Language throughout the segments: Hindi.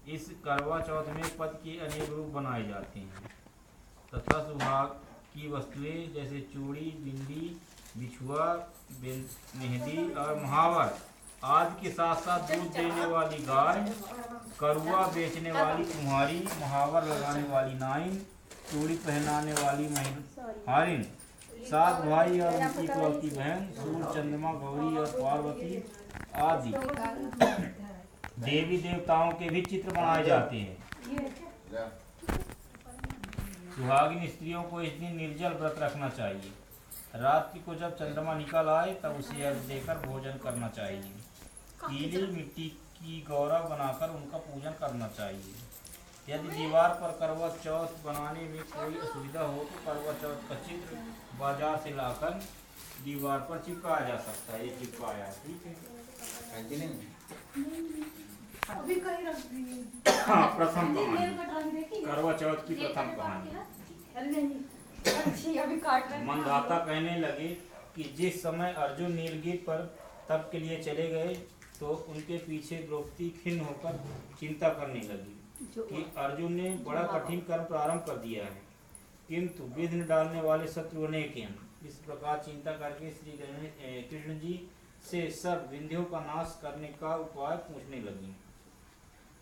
इस करवा चौथ में पति के अनेक रूप बनाए जाते हैं तथा सुहाग की वस्तुएं जैसे चूड़ी, बिंदी, बिछुआ, मेहंदी और महावर आदि के साथ साथ दूध देने वाली गाय, करुआ बेचने वाली कुम्हारी, महावर लगाने वाली नाइन, चूड़ी पहनाने वाली हारिन, 7 भाई और उनकी इकलौती बहन, सूर्य, चंद्रमा, गौरी और पार्वती आदि देवी देवताओं के भी चित्र बनाए जाते हैं। सुहागिन स्त्रियों को इस दिन निर्जल व्रत रखना चाहिए। रात्रि को जब चंद्रमा निकल आए तब उसे अर्घ्य देकर भोजन करना चाहिए। पीली मिट्टी की गौरा बनाकर उनका पूजन करना चाहिए। यदि दीवार पर करवा चौथ बनाने में कोई असुविधा हो तो करवा चौथ का चित्र बाजार से लाकर दीवार पर चिपकाया जा सकता है। ये चिपकाया, ठीक है। प्रथम कहानी, करवा चौथ की प्रथम कहानी। मंदाता कहने लगे कि जिस समय अर्जुन नीलगिरी पर तप के लिए चले गए तो उनके पीछे द्रौपदी खिन्न होकर चिंता करने लगी कि अर्जुन ने बड़ा कठिन कर्म प्रारंभ कर दिया है, किंतु विघ्न डालने वाले शत्रु अनेक हैं। इस प्रकार चिंता करके श्री कृष्ण जी से सब विंध्यों का नाश करने का उपाय पूछने लगी।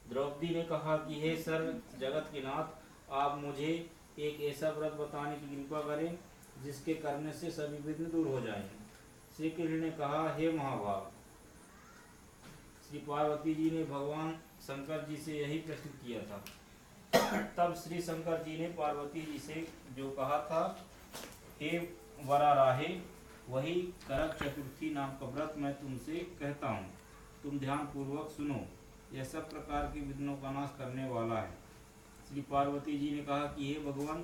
द्रौपदी ने कहा कि हे सर्व जगत के नाथ, आप मुझे एक ऐसा व्रत बताने की कृपा करें जिसके करने से सभी विघ्न दूर हो जाएं। श्री कृष्ण ने कहा, हे महाभाग। श्री पार्वती जी ने भगवान शंकर जी से यही प्रश्न किया था। तब श्री शंकर जी ने पार्वती जी से जो कहा था, हे वराराहे, वही करक चतुर्थी नाम का व्रत मैं तुमसे कहता हूँ। तुम ध्यान पूर्वक सुनो, यह सब प्रकार के विघ्नों का नाश करने वाला है। श्री पार्वती जी ने कहा कि हे भगवान,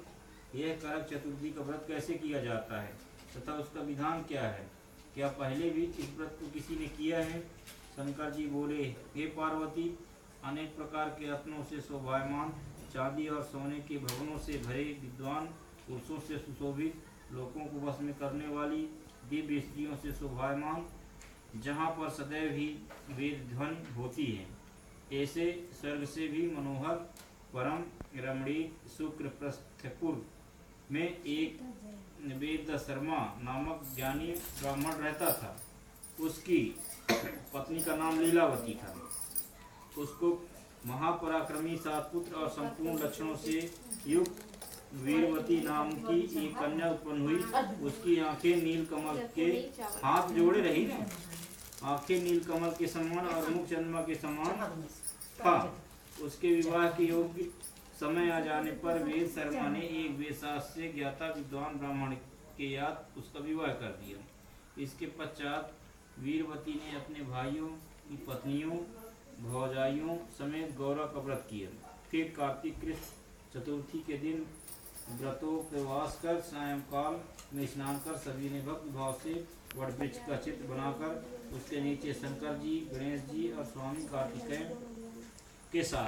यह करक चतुर्थी का व्रत कैसे किया जाता है तथा उसका विधान क्या है? क्या पहले भी इस व्रत को किसी ने किया है? शंकर जी बोले, हे पार्वती, अनेक प्रकार के रत्नों से शोभायमान, चांदी और सोने के भवनों से भरे, विद्वान पुरुषों से सुशोभित, लोगों को वश में करने वाली दिव्य स्त्रियों से शोभायमान, जहाँ पर सदैव ही वेद ध्वनि होती है, ऐसे स्वर्ग से भी मनोहर परम रमणीक शुक्र प्रस्थपुर में एक वेद शर्मा नामक ज्ञानी ब्राह्मण रहता था। उसकी पत्नी का नाम लीलावती था। उसको महापराक्रमी 7 पुत्र और संपूर्ण लक्षणों से युक्त वीरवती नाम की एक कन्या उत्पन्न हुई। उसकी आंखें नीलकमल के हाथ जोड़े रही थी। आंखें नीलकमल के समान और मुख चंद्रमा के समान था। उसके विवाह के योग्य समय आ जाने पर वेद शर्मा ने एक वेदशास्त्र से ज्ञाता विद्वान ब्राह्मण के याद उसका विवाह कर दिया। इसके पश्चात वीरवती ने अपने भाइयों की पत्नियों, भौजाइयों समेत गौरा का व्रत किया। फिर कार्तिक कृष्ण चतुर्थी के दिन व्रतोपवास कर सायंकाल में स्नान कर सभी ने भक्ति भाव से वटवृक्ष का चित्र बनाकर उसके नीचे शंकर जी, गणेश जी और स्वामी कार्तिकेय के साथ